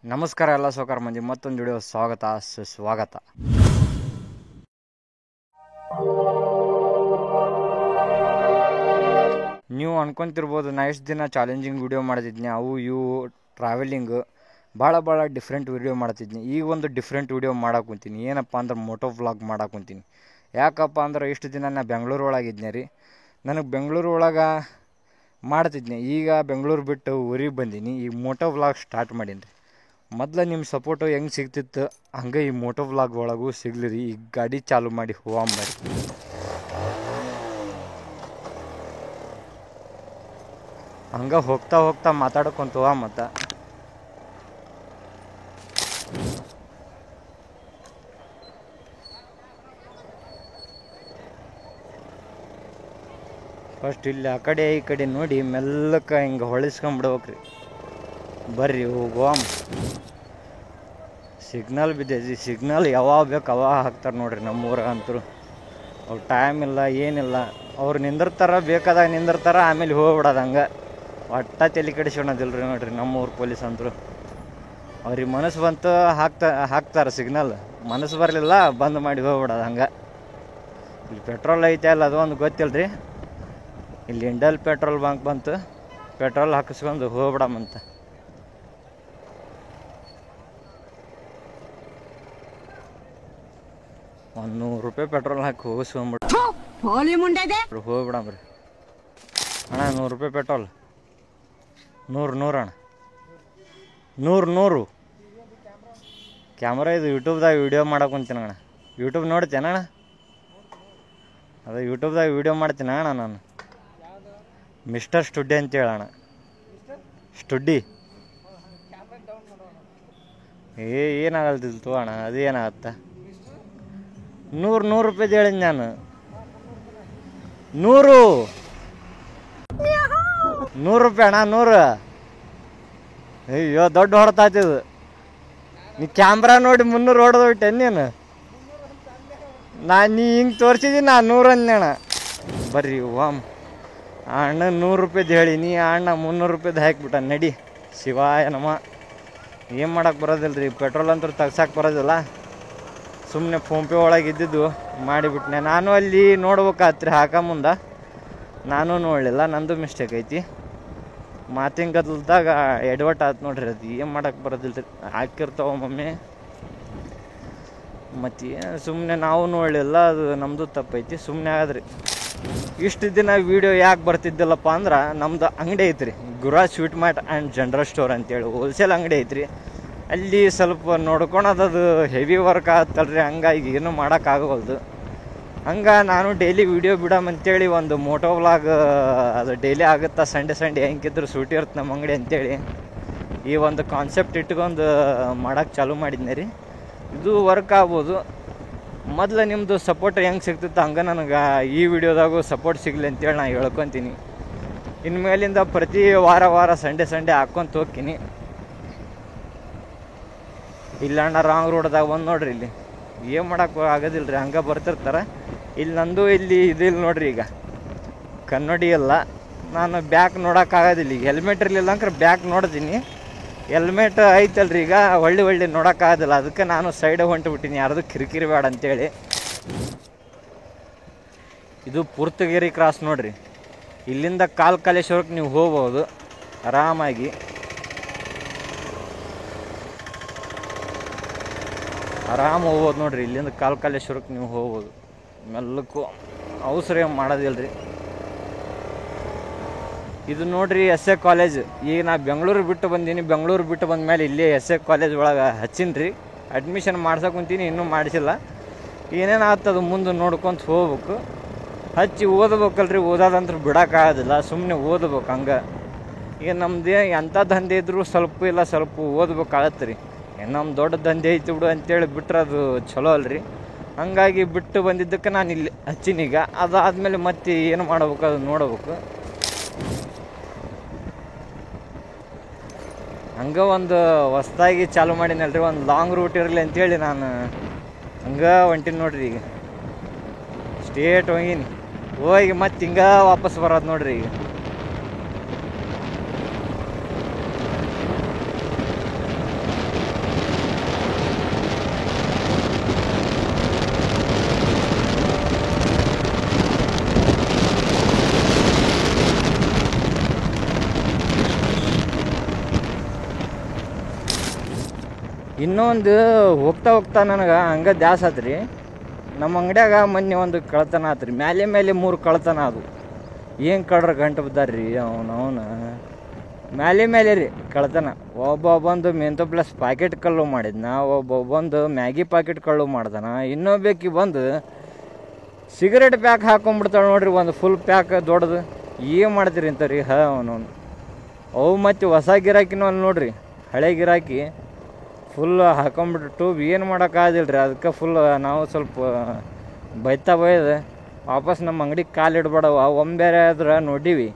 ನಮಸ್ಕಾರ ಎಲ್ಲ ಸೌಕಾರ ಮಂದಿ ಮತ್ತೊಂದು ವಿಡಿಯೋ ಸ್ವಾಗತ ಸುಸ್ವಾಗತ. ನೀವು ಅನ್ಕೊಂತಿರ್ಬೋದು ನಾ ಎಷ್ಟು ದಿನ ಚಾಲೆಂಜಿಂಗ್ ವಿಡಿಯೋ ಮಾಡ್ತಿದ್ನಿ, ಅವು ಇವು ಟ್ರಾವೆಲಿಂಗ್ ಭಾಳ ಡಿಫ್ರೆಂಟ್ ವಿಡಿಯೋ ಮಾಡ್ತಿದ್ನಿ. ಈಗ ಒಂದು ಡಿಫ್ರೆಂಟ್ ವಿಡಿಯೋ ಮಾಡಕ್ಕೆ ಕುಂತೀನಿ. ಏನಪ್ಪ ಅಂದ್ರೆ ಮೋಟೋ ವ್ಲಾಗ್ ಮಾಡಕ್ಕೆ ಕುಂತೀನಿ. ಯಾಕಪ್ಪ ಅಂದ್ರೆ ಇಷ್ಟು ದಿನ ನಾ ಬೆಂಗಳೂರು ಒಳಗಿದ್ನೆ ರೀ. ನನಗೆ ಬೆಂಗಳೂರು ಒಳಗೆ ಮಾಡ್ತಿದ್ನಿ. ಈಗ ಬೆಂಗಳೂರು ಬಿಟ್ಟು ಊರಿಗೆ ಬಂದೀನಿ. ಈಗ ಮೋಟೋ ವ್ಲಾಗ್ ಸ್ಟಾರ್ಟ್ ಮಾಡೀನಿ ರೀ. ಮೊದಲು ನಿಮ್ಮ ಸಪೋರ್ಟು ಹೆಂಗೆ ಸಿಗ್ತಿತ್ತು ಹಂಗೆ ಈ ಮೋಟೋ ವ್ಲಾಗ್ ಒಳಗೂ ಸಿಗ್ಲಿ ರೀ. ಈಗ ಗಾಡಿ ಚಾಲು ಮಾಡಿ ಹೋಗಂಬರಿ. ಹಂಗೆ ಹೋಗ್ತಾ ಮಾತಾಡ್ಕೊಂತ ಹೋಗ. ಮತ್ತು ಫಸ್ಟ್ ಇಲ್ಲಿ ಆ ಕಡೆ ಈ ಕಡೆ ನೋಡಿ ಮೆಲ್ಲಕ್ಕೆ ಹಿಂಗೆ ಹೊಳಿಸ್ಕೊಂಬಿಡ್ಬೇಕ್ರಿ. ಬರ್ರಿ ಹೋಗುವ. ಸಿಗ್ನಲ್ ಬಿದ್ದೈತಿ. ಸಿಗ್ನಲ್ ಯಾವಾಗ ಬೇಕು ಅವಾಗ ಹಾಕ್ತಾರೆ ನೋಡ್ರಿ ನಮ್ಮೂರಾಗಂತೂ. ಅವ್ರು ಟೈಮ್ ಇಲ್ಲ ಏನಿಲ್ಲ, ಅವ್ರು ನಿಂದಿರ್ತಾರ, ಬೇಕಾದಾಗ ನಿಂದಿರ್ತಾರ, ಆಮೇಲೆ ಹೋಗ್ಬಿಡೋದು. ಹಂಗೆ ಒಟ್ಟ ತಲೆ ಕೆಡಿಸ್ಕೊಳೋದಿಲ್ಲ ರೀ ನೋಡ್ರಿ ನಮ್ಮೂರು ಪೊಲೀಸ್ ಅಂತರು. ಅವ್ರಿಗೆ ಮನಸ್ಸು ಬಂತು ಹಾಕ್ತಾರೆ ಸಿಗ್ನಲ್, ಮನಸ್ಸು ಬರಲಿಲ್ಲ ಬಂದ್ ಮಾಡಿ ಹೋಗ್ಬಿಡೋದು. ಹಂಗೆ ಇಲ್ಲಿ ಪೆಟ್ರೋಲ್ ಐತೆ ಅಲ್ಲ ಅದು ಒಂದು ಗೊತ್ತಿಲ್ಲ ರೀ. ಇಲ್ಲಿ ಇಂಡಲ್ ಪೆಟ್ರೋಲ್ ಬಂಕ್ ಬಂತು, ಪೆಟ್ರೋಲ್ ಹಾಕಿಸ್ಕೊಂಡು ಹೋಗ್ಬಿಡಮಂತ. ₹100 ಪೆಟ್ರೋಲ್ ಹಾಕಿ ಹೋಗಿಸ್ಕೊಂಬಿಟ್ಟು ಹೋಗ್ಬಿಡಮ್ರಿ. ಅಣ್ಣ ₹100 ಪೆಟ್ರೋಲ್. 100 ಅಣ್ಣ, 100 ಕ್ಯಾಮ್ರಾ. ಇದು ಯೂಟ್ಯೂಬ್ದಾಗ ವೀಡಿಯೋ ಮಾಡಕ್ಕೆ ಕುಂತೀನಿ ಅಣ್ಣ. ಯೂಟ್ಯೂಬ್ ನೋಡ್ತೇನೆ ಅಣ್ಣ? ಅದೇ ಯೂಟ್ಯೂಬ್ದಾಗ ವೀಡಿಯೋ ಮಾಡ್ತೀನಿ ಅಣ್ಣ ನಾನು. ಮಿಸ್ಟರ್ ಸ್ಟುಡ್ಡಿ ಅಂತ ಹೇಳಣ್ಣ. ಸ್ಟುಡ್ಡಿ ಏನಾಗಲ್ತಿತ್ತು ಅಣ್ಣ, ಅದು ಏನಾಗತ್ತ? ₹100 ಹೇಳಿದ್ ನಾನು. 100 ಅಣ್ಣ, 100. ಅಯ್ಯೋ ದೊಡ್ಡ ಹೊಡ್ತಾಯ್ತಿದು. ನೀ ಕ್ಯಾಮ್ರಾ ನೋಡಿ 300 ಹೊಡೆದೋಗ್ಬಿಟ್ಟೆ ನೀನು. ನೀ ಹಿಂಗೆ ತೋರಿಸಿದ್ದೀನಿ, ನಾ 100 ಅಂದೆ ಅಣ್ಣ. ಬರ್ರಿ ವಾಮ್. ಆ ಅಣ್ಣ ₹100 ಹೇಳೀನಿ, ಆ ಅಣ್ಣ ₹300 ಹಾಕಿಬಿಟ್ಟ. ನಡಿ ಶಿವಾಯ ನಮ. ಏನು ಮಾಡಕ್ಕೆ ಬರೋದಿಲ್ಲ ರೀ, ಪೆಟ್ರೋಲ್ ಅಂತೂ ತೆಗ್ಸಕ್ಕೆ ಬರೋದಿಲ್ಲ. ಸುಮ್ಮನೆ ಫೋನ್ಪೇ ಒಳಗೆ ಇದ್ದಿದ್ದು ಮಾಡಿಬಿಟ್ನೆ. ನಾನು ಅಲ್ಲಿ ನೋಡ್ಬೇಕಾತ್ರಿ ಹಾಕ ಮುಂದೆ, ನಾನು ನೋಡಲಿಲ್ಲ. ನಂದು ಮಿಸ್ಟೇಕ್ ಐತಿ. ಮಾತಿನ ಗದ್ದಲ್ದಾಗ ಎಡವಟ್ ಆಯ್ತು ನೋಡ್ರಿ. ಅದು ಏನು ಮಾಡಕ್ಕೆ ಬರೋದಿಲ್ಲ ರೀ, ಹಾಕಿರ್ತಾವ ಮಮ್ಮಿ. ಮತ್ತು ಸುಮ್ಮನೆ ನಾವು ನೋಡಲಿಲ್ಲ, ಅದು ನಮ್ಮದು ತಪ್ಪೈತಿ. ಸುಮ್ಮನೆ ಆದ್ರಿ. ಇಷ್ಟು ದಿನ ವೀಡಿಯೋ ಯಾಕೆ ಬರ್ತಿದ್ದಿಲ್ಲಪ್ಪ ಅಂದ್ರೆ ನಮ್ದು ಅಂಗಡಿ ಐತ್ರಿ, Guraj sweet mart and general store ಅಂತೇಳಿ ಹೋಲ್ಸೇಲ್ ಅಂಗಡಿ ಐತ್ರಿ. ಅಲ್ಲಿ ಸ್ವಲ್ಪ ನೋಡ್ಕೊಳೋದದು ಹೆವಿ ವರ್ಕ್ ಆಗತ್ತಲ್ರಿ. ಹಂಗಾಗಿ ಏನೂ ಮಾಡೋಕ್ಕಾಗವಲ್ದು. ಹಂಗೆ ನಾನು ಡೈಲಿ ವೀಡಿಯೋ ಬಿಡೋಮಂತೇಳಿ ಒಂದು ಮೋಟೋ ವ್ಲಾಗ್ ಅದು ಡೈಲಿ ಆಗುತ್ತಾ. ಸಂಡೇ ಹೆಂಗಿದ್ರು ಸೂಟಿ ಇರುತ್ತೆ ನಮ್ಮ ಅಂಗಡಿ ಅಂತೇಳಿ ಈ ಒಂದು ಕಾನ್ಸೆಪ್ಟ್ ಇಟ್ಕೊಂಡು ಮಾಡೋಕ್ಕೆ ಚಾಲೂ ಮಾಡಿದ್ನಿ ರೀ. ಇದು ವರ್ಕ್ ಆಗ್ಬೋದು. ಮೊದಲು ನಿಮ್ಮದು ಸಪೋರ್ಟ್ ಹೆಂಗೆ ಸಿಗ್ತಿತ್ತು ಹಂಗೆ ನನಗೆ ಈ ವಿಡಿಯೋದಾಗೂ ಸಪೋರ್ಟ್ ಸಿಗಲಿ ಅಂತೇಳಿ ನಾನು ಹೇಳ್ಕೊತೀನಿ. ಇನ್ಮೇಲಿಂದ ಪ್ರತಿ ವಾರ ಸಂಡೇ ಹಾಕ್ಕೊಂತ ಹೋಗ್ತೀನಿ. ಇಲ್ಲಣ್ಣ ರಾಂಗ್ ರೋಡ್ದಾಗ ಬಂದು ನೋಡ್ರಿ, ಇಲ್ಲಿ ಏನು ಮಾಡೋಕ್ಕೆ ಆಗೋದಿಲ್ಲ ರೀ, ಹಂಗೆ ಬರ್ತಿರ್ತಾರೆ. ಇಲ್ಲಿ ನಂದು ಇಲ್ಲಿ ಇದಿಲ್ಲ ನೋಡ್ರಿ. ಈಗ ಕನ್ನಡಿ ಎಲ್ಲ ನಾನು ಬ್ಯಾಕ್ ನೋಡೋಕ್ಕಾಗೋದಿಲ್ಲ. ಈಗ ಹೆಲ್ಮೆಟ್ ಇರಲಿಲ್ಲ ಅಂದ್ರೆ ಬ್ಯಾಕ್ ನೋಡ್ತೀನಿ. ಹೆಲ್ಮೆಟ್ ಐತಲ್ರಿ, ಈಗ ಒಳ್ಳೆ ನೋಡೋಕ್ಕಾಗೋದಿಲ್ಲ. ಅದಕ್ಕೆ ನಾನು ಸೈಡ್ ಹೊಂಟುಬಿಟ್ಟಿನಿ, ಯಾರ್ದು ಕಿರಿಕಿರಿ ಬೇಡ ಅಂತೇಳಿ. ಇದು ಪುರ್ತಗಿರಿ ಕ್ರಾಸ್ ನೋಡ್ರಿ. ಇಲ್ಲಿಂದ ಕಾಲೇಶ್ವರಕ್ಕೆ ನೀವು ಹೋಗ್ಬೋದು ಆರಾಮಾಗಿ. ಹೋಗ್ಬೋದು ನೋಡ್ರಿ. ಇಲ್ಲಿಂದ ಕಾಲೇಶ್ವರಕ್ಕೆ ನೀವು ಹೋಗ್ಬೋದು ಮೆಲ್ಲಕ್ಕೂ. ಅವಸರ ಏನು ಮಾಡೋದಿಲ್ಲ ರೀ. ಇದು ನೋಡ್ರಿ SA ಕಾಲೇಜ್. ಈಗ ನಾ ಬೆಂಗಳೂರು ಬಿಟ್ಟು ಬಂದೀನಿ. ಬೆಂಗಳೂರು ಬಿಟ್ಟು ಬಂದ ಮೇಲೆ ಇಲ್ಲಿ SA ಕಾಲೇಜ್ ಒಳಗೆ ಹಚ್ಚೀನಿ ರೀ. ಅಡ್ಮಿಷನ್ ಮಾಡ್ಸಕ್ಕೆ ಕುಂತೀನಿ, ಇನ್ನೂ ಮಾಡಿಸಿಲ್ಲ. ಏನೇನು ಆಗ್ತದೆ ಮುಂದೆ ನೋಡ್ಕೊತ ಹೋಗ್ಬೇಕು. ಹಚ್ಚಿ ಓದ್ಬೇಕಲ್ರಿ. ಓದೋದಂದ್ರೆ ಬಿಡೋಕ್ಕಾಗೋದಿಲ್ಲ, ಸುಮ್ಮನೆ ಓದ್ಬೇಕು. ಹಂಗೆ ಈಗ ನಮ್ಮದು ಎಂಥ ದಂಧೆ ಇದ್ದರೂ ಸ್ವಲ್ಪ ಓದ್ಬೇಕಾಗತ್ತೆ ರೀ. ನಮ್ಮ ದೊಡ್ಡ ದಂಧೆ ಐತಿ ಬಿಡು ಅಂತೇಳಿ ಬಿಟ್ರೆ ಅದು ಚಲೋ ಅಲ್ರಿ. ಹಂಗಾಗಿ ಬಿಟ್ಟು ಬಂದಿದ್ದಕ್ಕೆ ನಾನು ಇಲ್ಲಿ ಹಚ್ಚೀನೀಗ. ಅದಾದಮೇಲೆ ಮತ್ತೆ ಏನು ಮಾಡ್ಬೇಕು ಅದು ನೋಡ್ಬೇಕು. ಹಂಗೆ ಒಂದು ಹೊಸ್ದಾಗಿ ಚಾಲು ಮಾಡಿನಲ್ರಿ, ಒಂದು ಲಾಂಗ್ ರೂಟ್ ಇರಲಿ ಅಂತೇಳಿ ನಾನು ಹಂಗೆ ಹೊಂಟೀನಿ ನೋಡ್ರಿ. ಈಗ ಸ್ಟೇಟ್ ಹೋಗಿ ಮತ್ತೆ ಹಿಂಗೆ ವಾಪಸ್ ಬರೋದು ನೋಡ್ರಿ. ಈಗ ಇನ್ನೊಂದು ಹೋಗ್ತಾ ಹೋಗ್ತಾ ನನಗೆ ಹಂಗೆ ದ್ಯಾಸ ಆತ್ರಿ. ನಮ್ಮ ಅಂಗಡ್ಯಾಗ ಮೊನ್ನೆ ಒಂದು ಕಳ್ತನ ಆತ್ರಿ. ಮೇಲೆ 3 ಕಳ್ತನ ಅದು. ಏನು ಕಳ್ರ ಗಂಟು ಬಿದ್ದಾರ್ರಿ ಅವನು ಮೇಲೆ ರೀ ಕಳ್ತನ. ಒಬ್ಬೊಬ್ಬಂದು ಮೆಂತೋ ಪ್ಲಸ್ ಪ್ಯಾಕೆಟ್ ಕಳ್ಳು ಮಾಡಿದ್ನ, ಒಬ್ಬೊಬ್ಬಂದು ಮ್ಯಾಗಿ ಪ್ಯಾಕೆಟ್ ಕಳ್ಳು ಮಾಡ್ದಾನ, ಇನ್ನೊಬ್ಬಾಕಿ ಬಂದು ಸಿಗರೇಟ್ ಪ್ಯಾಕ್ ಹಾಕೊಂಡ್ಬಿಡ್ತಾಳೆ ನೋಡ್ರಿ, ಒಂದು ಫುಲ್ ಪ್ಯಾಕ್ ದೊಡ್ಡದು. ಏನು ಮಾಡ್ತೀರಿ ಅಂತಾರೀ ಅವನು. ಅವು ಮತ್ತು ಹೊಸ ಗಿರಾಕಿನೂ ಅಲ್ಲಿ ನೋಡ್ರಿ, ಹಳೆ ಗಿರಾಕಿ ಫುಲ್ ಹಾಕೊಂಡ್ಬಿಟ್ಟು ಏನು ಮಾಡೋಕ್ಕಾದಿಲ್ಲ ರೀ. ಅದಕ್ಕೆ ಫುಲ್ ನಾವು ಸ್ವಲ್ಪ ಬೈದು ವಾಪಸ್ ನಮ್ಮ ಅಂಗಡಿಗೆ ಕಾಲು ಇಡಬೇಡವ. ಬೇರೆ ಆದ್ರೆ ನೋಡೀವಿ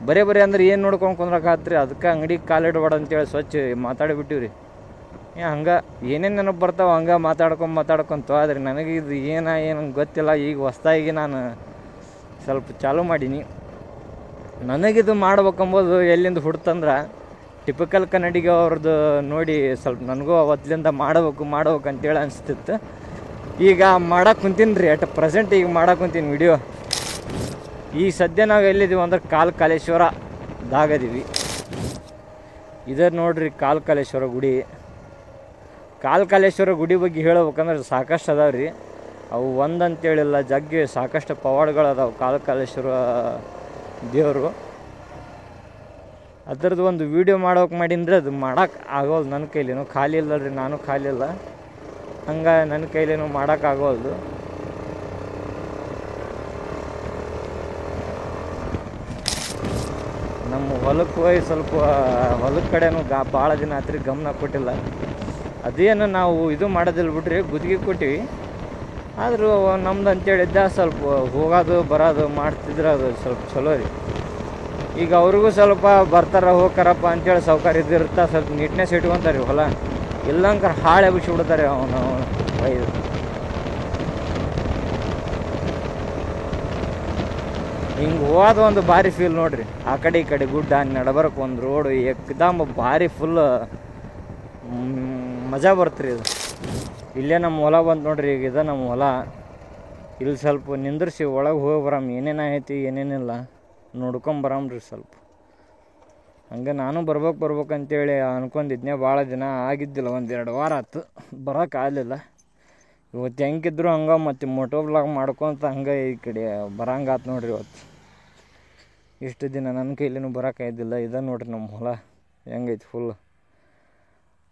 ಬರೀ ಅಂದ್ರೆ ಏನು ನೋಡ್ಕೊಂಡು ಕುಂದ್ರಕ್ಕಾತ್ರಿ. ಅದಕ್ಕೆ ಅಂಗಡಿಗೆ ಕಾಲು ಇಡಬೇಡ ಅಂತೇಳಿ ಸ್ವಚ್ಛ ಮಾತಾಡಿಬಿಟ್ಟಿವಿ ರೀ. ಹಂಗೆ ಏನೇನು ನೆನಪು ಬರ್ತಾವೆ ಹಂಗೆ ಮಾತಾಡ್ಕೊಂತ ಆದರೆ ನನಗೆ ಇದು ಏನು ಗೊತ್ತಿಲ್ಲ. ಈಗ ಹೊಸ್ದಾಗಿ ನಾನು ಸ್ವಲ್ಪ ಚಾಲೂ ಮಾಡೀನಿ. ನನಗಿದು ಮಾಡ್ಬೇಕಂಬೋದು ಎಲ್ಲಿಂದ ಹುಡ್ತಂದ್ರೆ ಟಿಪಿಕಲ್ ಕನ್ನಡಿಗ ಅವ್ರದ್ದು ನೋಡಿ ಸ್ವಲ್ಪ ನನಗೂ ಅವತ್ತಿಂದ ಮಾಡ್ಬೇಕು ಅಂತೇಳಿ ಅನಿಸ್ತಿತ್ತು. ಈಗ ಮಾಡಕ್ಕೆ ಕುಂತೀನಿ ರೀ. ಅಟ್ ಪ್ರೆಸೆಂಟ್ ಈಗ ಮಾಡಕ್ಕೆ ಕುಂತೀನಿ ವಿಡಿಯೋ. ಈಗ ಸದ್ಯ ನಾವು ಎಲ್ಲಿದ್ದೀವಿ ಅಂದ್ರೆ ಕಾಲೇಶ್ವರದಾಗದೀವಿ. ಇದು ನೋಡ್ರಿ ಕಾಲೇಶ್ವರ ಗುಡಿ. ಕಾಲೇಶ್ವರ ಗುಡಿ ಬಗ್ಗೆ ಹೇಳ್ಬೇಕಂದ್ರೆ ಸಾಕಷ್ಟು ಅದಾವೆ ರೀ. ಅವು ಒಂದಂತೇಳಿಲ್ಲ, ಜಗ್ಗಿ ಸಾಕಷ್ಟು ಪವಾಡಗಳು ಅದಾವೆ ಕಾಲೇಶ್ವರ ದೇವರು. ಅದರದ್ದು ಒಂದು ವೀಡಿಯೋ ಮಾಡೋಕೆ ಮಾಡಿದ್ರೆ ಅದು ಮಾಡೋಕೆ ಆಗೋಲ್ದು ನನ್ನ ಕೈಲೇನು. ಖಾಲಿ ಇಲ್ಲ ರೀ, ನಾನು ಖಾಲಿ ಇಲ್ಲ. ಹಂಗೆ ನನ್ನ ಕೈಲೇನು ಮಾಡೋಕ್ಕಾಗೋಲ್ದು. ನಮ್ಮ ಹೊಲಕ್ಕೆ ಹೋಗಿ ಸ್ವಲ್ಪ ಹೊಲದ ಕಡೆನೂ ಭಾಳ ದಿನ ಆತ್ರಿ ಗಮನ ಕೊಟ್ಟಿಲ್ಲ. ಅದೇನು ನಾವು ಇದು ಮಾಡೋದಿಲ್ಲ ಬಿಡ್ರಿ, ಗುತ್ತಿಗೆ ಕೊಟ್ಟಿವಿ. ಆದರೂ ನಮ್ದು ಅಂತೇಳಿದ್ದ ಸ್ವಲ್ಪ ಹೋಗೋದು ಬರೋದು ಮಾಡ್ತಿದ್ರೆ ಅದು ಸ್ವಲ್ಪ ಚಲೋ ರೀ. ಈಗ ಅವ್ರಿಗೂ ಸ್ವಲ್ಪ ಬರ್ತಾರ ಹೋಗ್ತಾರಪ್ಪ ಅಂತೇಳಿ ಸೌಕರ್ಯ ಇದಿರುತ್ತೆ, ಸ್ವಲ್ಪ ನೀಟ್ನೆಸ್ ಇಟ್ಕೊತಾರೆ ಹೊಲ. ಇಲ್ಲಂಕರ ಹಾಳೆ ಬಿಡ್ತಾರೆ ಅವನು ಒಯ್ದು. ಹಿಂಗೆ ಹೋದ ಒಂದು ಭಾರಿ ಫೀಲ್ ನೋಡ್ರಿ. ಆ ಕಡೆ ಈ ಕಡೆ ಗುಡ್ಡ ನಡಬರಕ್ಕೆ ಒಂದು ರೋಡು ಏಕ್ದಮ್ ಭಾರಿ ಫುಲ್ ಮಜಾ ಬರ್ತ್ರಿ ಇದು. ಇಲ್ಲೇ ನಮ್ಮ ಹೊಲ ಬಂತು ನೋಡ್ರಿ. ಈಗ ಇದೆ ನಮ್ಮ ಹೊಲ. ಇಲ್ಲಿ ಸ್ವಲ್ಪ ನಿಂದ್ರಿಸಿ ಒಳಗೆ ಹೋಗಿ ಬರಮ್, ಏನೇನು ಐತಿ ಏನೇನಿಲ್ಲ ನೋಡ್ಕೊಂಬರಮ್ರಿ ಸ್ವಲ್ಪ. ಹಂಗೆ ನಾನು ಬರ್ಬೇಕಂತೇಳಿ ಅನ್ಕೊಂಡಿದ್ನೆ. ಭಾಳ ದಿನ ಆಗಿದ್ದಿಲ್ಲ, 1-2 ವಾರ ಆಯ್ತು ಬರೋಕ್ಕಾಗಲಿಲ್ಲ. ಇವತ್ತು ಹೆಂಗಿದ್ರು ಹಂಗೆ ಮತ್ತು ಮೋಟೋ ಬ್ಲಾಗ್ ಮಾಡ್ಕೊತ ಹಂಗೆ ಈ ಕಡೆ ಬರಂಗಾತು ನೋಡ್ರಿ. ಇವತ್ತು ಇಷ್ಟು ದಿನ ನನ್ನ ಕೈಲಿನೂ ಬರೋಕ್ಕಾಗಿದ್ದಿಲ್ಲ. ಇದೆ ನೋಡ್ರಿ ನಮ್ಮ ಹೊಲ ಹೆಂಗೈತಿ, ಫುಲ್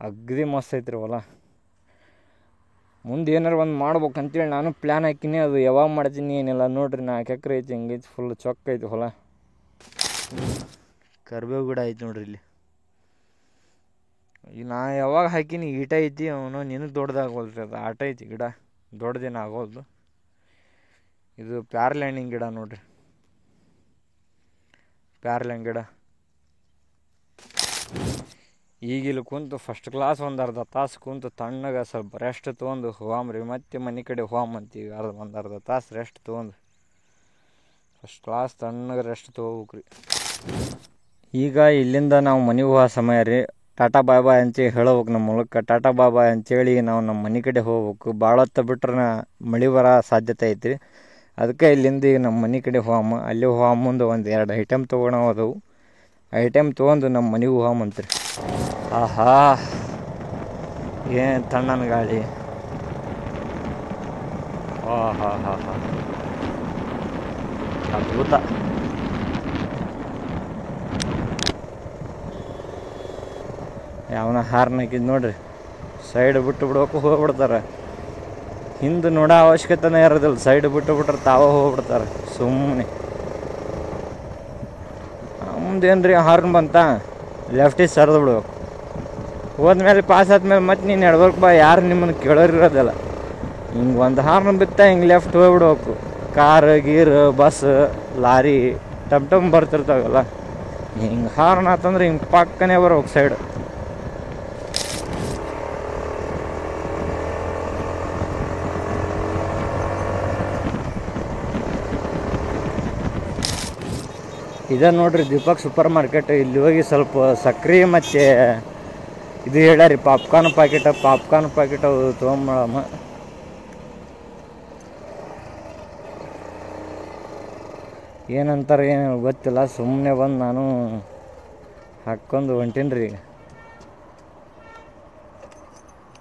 ಅಗ್ದಿ ಮಸ್ತ್ ಐತ್ರಿ ಹೊಲ. ಮುಂದೆ ಏನಾರು ಒಂದು ಮಾಡ್ಬೇಕಂತೇಳಿ ನಾನು ಪ್ಲ್ಯಾನ್ ಹಾಕಿನಿ. ಅದು ಯಾವಾಗ ಮಾಡ್ತೀನಿ ಏನಿಲ್ಲ ನೋಡ್ರಿ. 4 ಎಕರೆ ಐತಿ, ಹಿಂಗೈತಿ ಫುಲ್ ಚೊಕ್ಕ ಐತಿ ಹೊಲ. ಕರ್ಬೇವು ಗಿಡ ಐತಿ ನೋಡ್ರಿ ಇಲ್ಲಿ. ಈಗ ನಾ ಯಾವಾಗ ಹಾಕಿನಿ ಈಟ ಐತಿ, ಅವನು ನಿನಗೆ ದೊಡ್ಡದಾಗೋಲ್ರಿ. ಅದು ಆಟ ಐತಿ ಗಿಡ, ದೊಡ್ಡದೇನು ಆಗೋಲ್ದು. ಇದು ಪ್ಯಾರ್ಲ್ಯಾಂಡಿನ ಗಿಡ ನೋಡ್ರಿ, ಪ್ಯಾರ್ಲ್ಯಾಂಡ್ ಗಿಡ. ಈಗಿಲ್ಲಿ ಕುಂತು ಫಸ್ಟ್ ಕ್ಲಾಸ್ 1-2 ತಾಸು ಕುಂತು ತಣ್ಣಗೆ ಸ್ವಲ್ಪ ರೆಸ್ಟ್ ತೊಗೊಂಡು ಹೋಗಾಮ್ರಿ. ಮತ್ತೆ ಮನೆ ಕಡೆ ಹೋಗಂತೀವಿ. 1-2 ತಾಸು ರೆಸ್ಟ್ ತೊಗೊಂಡು ಫಸ್ಟ್ ಕ್ಲಾಸ್ ತಣ್ಣಗೆ ರೆಸ್ಟ್ ತೊಗೋಬೇಕ್ರಿ. ಈಗ ಇಲ್ಲಿಂದ ನಾವು ಮನೆಗೆ ಹೋಗೋ ಸಮಯ ರೀ. ಟಾಟಾ ಬಾಯ್ ಬಾಯ್ ಅಂತೇಳಿ ಹೇಳ್ಬೇಕು ನಮ್ಮ ಮೂಲಕ. ಟಾಟಾ ಬಾಯ್ ಬಾಯ್ ಅಂತೇಳಿ ನಾವು ನಮ್ಮ ಮನೆ ಕಡೆ ಹೋಗ್ಬೇಕು. ಭಾಳ ಹೊತ್ತು ಬಿಟ್ರೆ ಮಳೆ ಬರೋ ಸಾಧ್ಯತೆ ಐತ್ರಿ. ಅದಕ್ಕೆ ಇಲ್ಲಿಂದ ಈಗ ನಮ್ಮ ಮನೆ ಕಡೆ ಹೋಗಮ್ಮ. ಅಲ್ಲಿ ಮುಂದೆ 1-2 ಐಟಮ್ ತೊಗೊಳೋದವು. ಐಟಮ್ ತೊಗೊಂಡು ನಮ್ಮ ಮನೆಗೆ ಹೋಗಮ್ಮಂತ್ರಿ. ಆಹಾ, ಏನು ತಣ್ಣನ ಗಾಳಿ. ಹಾ ಅದ್ಭುತ. ಯಾವನ ಹಾರ್ನ್ ಹಾಕಿದ್ ನೋಡ್ರಿ, ಸೈಡ್ ಬಿಟ್ಟು ಬಿಡ್ಬೇಕು, ಹೋಗ್ಬಿಡ್ತಾರೆ. ಹಿಂದೆ ನೋಡೋ ಅವಶ್ಯಕತೆನೇ ಇರೋದಿಲ್ಲ. ಸೈಡ್ ಬಿಟ್ಟರೆ ತಾವೇ ಹೋಗ್ಬಿಡ್ತಾರೆ ಸುಮ್ಮನೆ. ಮುಂದೇನು ರೀ ಹಾರ್ನ್ ಬಂತ, ಲೆಫ್ಟಿಗೆ ಸರಿದು ಬಿಡ್ಬೇಕು. ಹೋದ್ಮೇಲೆ ಪಾಸ್ ಆದ್ಮೇಲೆ ಮತ್ತೆ ನೀನು ಎಡಬರ್ಕ್ ಬಾ, ಯಾರು ನಿಮ್ಮನ್ನು ಕೇಳೋರಿರೋದಿಲ್ಲ. ಹಿಂಗೆ ಒಂದು ಹಾರ್ನ್ ಬಿತ್ತ ಹಿಂಗೆ ಲೆಫ್ಟ್ ಹೋಗ್ಬಿಡ್ಬೇಕು. ಕಾರ್ ಗೀರ್ ಬಸ್ ಲಾರಿ ಟಮ್ ಬರ್ತಿರ್ತಾವಲ್ಲ, ಹಿಂಗೆ ಹಾರ್ನ್ ಆತಂದ್ರೆ ಹಿಂಗೆ ಪಕ್ಕನೇ ಬರ್ಬೇಕು ಸೈಡ್. ಇದೆ ನೋಡ್ರಿ ದೀಪಕ್ ಸೂಪರ್ ಮಾರ್ಕೆಟ್. ಇಲ್ಲಿ ಹೋಗಿ ಸ್ವಲ್ಪ ಸಕ್ರೆ ಮತ್ತು ಇದು ಹೇಳ್ಯಾರಿ ಪಾಪ್ಕಾರ್ನ್ ಪ್ಯಾಕೆಟ್ ಅವು ತೊಗೊಂಬಳಮ್ಮ. ಏನಂತಾರೆ ಏನು ಗೊತ್ತಿಲ್ಲ. ಸುಮ್ಮನೆ ಬಂದು ನಾನು ಹಾಕ್ಕೊಂಡು ಹೊಂಟೀನಿ ರೀ.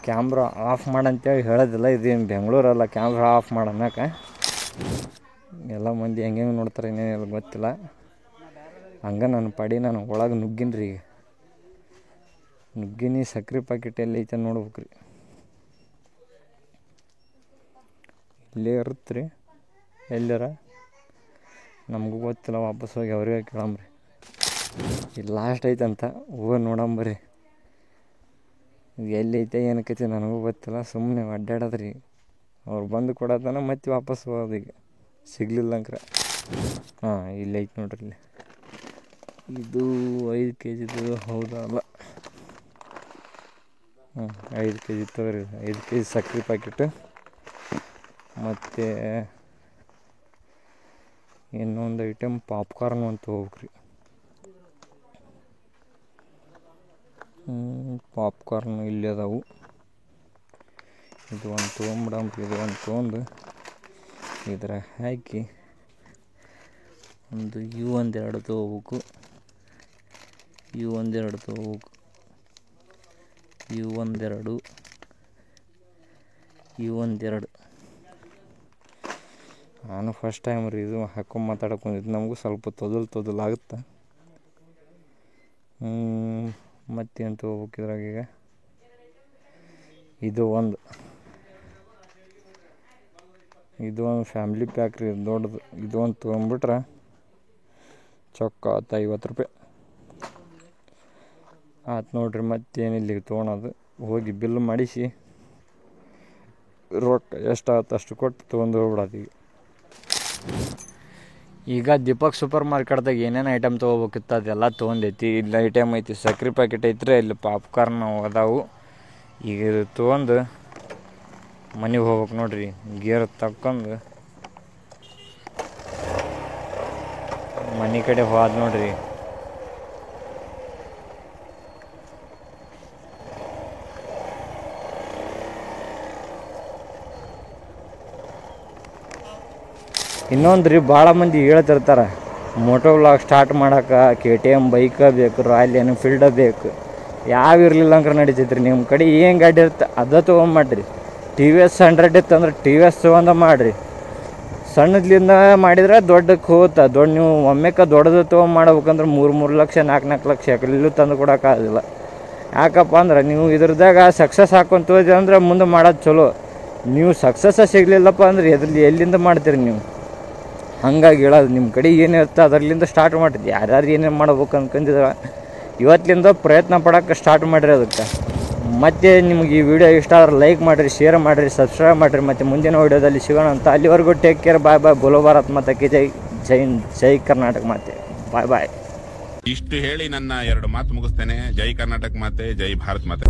ಕ್ಯಾಮ್ರಾ ಆಫ್ ಮಾಡಂತೇಳಿ ಹೇಳೋದಿಲ್ಲ, ಇದೇನು ಬೆಂಗಳೂರಲ್ಲ ಕ್ಯಾಮ್ರಾ ಆಫ್ ಮಾಡನ್ನಕ್ಕೆ. ಎಲ್ಲ ಮಂದಿ ಹೆಂಗೆ ನೋಡ್ತಾರೆ ಇನ್ನೇನೆಲ್ಲ ಗೊತ್ತಿಲ್ಲ. ಹಂಗೆ ನನ್ನ ಪಡಿ ನಾನು ಒಳಗೆ ನುಗ್ಗಿನ ರೀ. ಈಗ ನುಗ್ಗಿನಿ. ಸಕ್ರೆ ಪ್ಯಾಕೆಟ್ ಎಲ್ಲಿ ಐತೆ ನೋಡ್ಬೇಕು ರೀ. ಇಲ್ಲೇ ಇರುತ್ತೆ ರೀ ಎಲ್ಲರ, ನಮಗೂ ಗೊತ್ತಿಲ್ಲ. ವಾಪಸ್ ಹೋಗಿ ಅವ್ರಿಗೆ ಕೇಳಂಬ್ರಿ. ಇದು ಲಾಸ್ಟ್ ಐತಂತ, ಹೋಗಿ ನೋಡಂಬರಿ. ಎಲ್ಲಿ ಐತೆ ಏನಕ್ಕೈತಿ ನನಗೂ ಗೊತ್ತಿಲ್ಲ. ಸುಮ್ಮನೆ ಅಡ್ಡಾಡೋದ್ರಿ. ಅವ್ರು ಬಂದು ಕೊಡೋದನ ಮತ್ತೆ ವಾಪಸ್ ಹೋಗೋದು. ಈಗ ಸಿಗಲಿಲ್ಲ ಅಂಕ್ರೆ ಹಾಂ ಇಲ್ಲಿ ಐತೆ ನೋಡ್ರಿ. ಇಲ್ಲಿ ಇದು 5 kgದು ಹೌದಾ ಅಲ್ಲ? 5 kg ತಗೋರಿ. 5 kg ಸಕ್ರೆ ಪ್ಯಾಕೆಟ್. ಮತ್ತು ಇನ್ನೊಂದು ಐಟಮ್ ಪಾಪ್ಕಾರ್ನ್ ಅಂತ ಹೋಗ್ರಿ. ಪಾಪ್ಕಾರ್ನ್ ಇಲ್ಲಿ ಅದಾವು. ಇದು ಒಂದು ತೊಗೊಂಬಿಡಂಬ್ರಿ. ಇದು ಒಂದು ತೊಗೊಂಡು ಇದ್ರ ಹಾಕಿ ಒಂದು ಇವು ಒಂದೆರಡು ತೊಗೋಬೇಕು. ಇವು ಒಂದೆರಡು ತೊಗೋಬೇಕು. ಇವು ಒಂದೆರಡು. ಇವು ಒಂದೆರಡು. ನಾನು ಫಸ್ಟ್ ಟೈಮ್ ರೀ ಇದು ಹಾಕೊಂಡು ಮಾತಾಡೋಕೊಂಡಿದ್ದು. ನಮಗೂ ಸ್ವಲ್ಪ ತೊದಲಾಗುತ್ತೆ. ಮತ್ತೇನು ತೊಗೋಬೇಕು ಇದ್ರಾಗೀಗ? ಇದು ಒಂದು ಫ್ಯಾಮ್ಲಿ ಪ್ಯಾಕ್ ರೀ, ದೊಡ್ಡದು. ಇದು ಒಂದು ತೊಗೊಂಬಿಟ್ರೆ ಚೊಕ್ಕ 50 ರೂಪಾಯಿ ಆಯ್ತು ನೋಡ್ರಿ. ಮತ್ತೇನಿಲ್ಲ ತೊಗೊಳೋದು. ಹೋಗಿ ಬಿಲ್ ಮಾಡಿಸಿ ರೊಕ್ಕ ಎಷ್ಟಾಗತ್ತೆ ಅಷ್ಟು ಕೊಟ್ಟು ತೊಗೊಂಡು ಹೋಗ್ಬಿಡೋದು. ಈಗ ದೀಪಕ್ ಸೂಪರ್ ಮಾರ್ಕೆಟ್ದಾಗ ಏನೇನು ಐಟಮ್ ತೊಗೋಬೇಕಿತ್ತು ಅದೆಲ್ಲ ತೊಗೊಂಡೈತಿ. ಇಲ್ಲಿ ಐಟಮ್ ಐತಿ, ಸಕ್ರೆ ಪ್ಯಾಕೆಟ್ ಐತ್ರಿ, ಇಲ್ಲಿ ಪಾಪ್ಕಾರ್ನ್ ಅದಾವು. ಈಗ ಇದು ತೊಗೊಂಡು ಮನೆಗೆ ಹೋಗ್ಬೇಕು ನೋಡ್ರಿ. ಗೇರ್ ತಕ್ಕೊಂಡು ಮನೆ ಕಡೆ ಹೋದ ನೋಡ್ರಿ. ಇನ್ನೊಂದು ರೀ, ಭಾಳ ಮಂದಿ ಹೇಳ್ತಿರ್ತಾರೆ ಮೋಟೋ ವ್ಲಾಗ್ ಸ್ಟಾರ್ಟ್ ಮಾಡೋಕೆ KTM ಬೈಕ ಬೇಕು, ರಾಯಲ್ ಎನ್ಫೀಲ್ಡ ಬೇಕು. ಯಾವ ಇರಲಿಲ್ಲ ಅಂದ್ರೆ ನಡೀತೈತ್ರಿ. ನಿಮ್ಮ ಕಡೆ ಏನು ಗಾಡಿ ಇರುತ್ತೆ ಅದ ತೊಗೊಂಬಡ್ರಿ. TVS 100 ಇತ್ತಂದ್ರೆ TVS ತೊಗೊಂಡು ಮಾಡಿರಿ. ಸಣ್ಣದ್ಲಿಂದ ಮಾಡಿದ್ರೆ ದೊಡ್ಡಕ್ಕೆ ಹೋಗುತ್ತೆ. ನೀವು ಒಮ್ಮೆಕ್ಕೆ ದೊಡ್ಡದು ತೊಗೊಂಡು ಮಾಡ್ಬೇಕಂದ್ರೆ 3 ಲಕ್ಷ 4 ಲಕ್ಷ ಎಲ್ಲೂ ತಂದು ಕೊಡೋಕ್ಕಾಗೋದಿಲ್ಲ. ಯಾಕಪ್ಪ ಅಂದ್ರೆ ನೀವು ಇದ್ರದಾಗ ಸಕ್ಸಸ್ ಹಾಕ್ಕೊಂತ ಹೋದ್ರಿ ಅಂದ್ರೆ ಮುಂದೆ ಮಾಡೋದು ಚಲೋ. ನೀವು ಸಕ್ಸಸ್ಸೇ ಸಿಗಲಿಲ್ಲಪ್ಪ ಅಂದ್ರೆ ಎಲ್ಲಿಂದ ಮಾಡ್ತೀರಿ ನೀವು? ಹಂಗಾಗಿ ಹೇಳೋದು, ನಿಮ್ಮ ಕಡೆ ಏನಿರುತ್ತೆ ಅದರಲ್ಲಿಂದ ಸ್ಟಾರ್ಟ್ ಮಾಡಿರಿ. ಯಾರ್ಯಾರು ಏನೇನು ಮಾಡ್ಬೇಕು ಅನ್ಕೊಂಡಿದ್ರೆ ಇವತ್ತಿಂದ ಪ್ರಯತ್ನ ಪಡೋಕ್ಕೆ ಸ್ಟಾರ್ಟ್ ಮಾಡಿರಿ ಅದಕ್ಕೆ. ಮತ್ತು ನಿಮ್ಗೆ ಈ ವಿಡಿಯೋ ಇಷ್ಟ ಆದ್ರೆ ಲೈಕ್ ಮಾಡಿರಿ, ಶೇರ್ ಮಾಡಿರಿ, ಸಬ್ಸ್ಕ್ರೈಬ್ ಮಾಡಿರಿ. ಮತ್ತು ಮುಂದಿನ ವಿಡಿಯೋದಲ್ಲಿ ಸಿಗೋಣ ಅಂತ. ಅಲ್ಲಿವರೆಗೂ ಟೇಕ್ ಕೇರ್. ಬಾಯ್ ಬಾಯ್. ಬೋಲೋ ಭಾರತ್ ಮಾತಾಕಿ ಜೈ. ಜೈ ಕರ್ನಾಟಕ ಮಾತೆ. ಬಾಯ್ ಬಾಯ್. ಇಷ್ಟು ಹೇಳಿ ನನ್ನ 2 ಮಾತು ಮುಗಿಸ್ತೇನೆ. ಜೈ ಕರ್ನಾಟಕ ಮಾತೆ, ಜೈ ಭಾರತ್ ಮಾತೆ.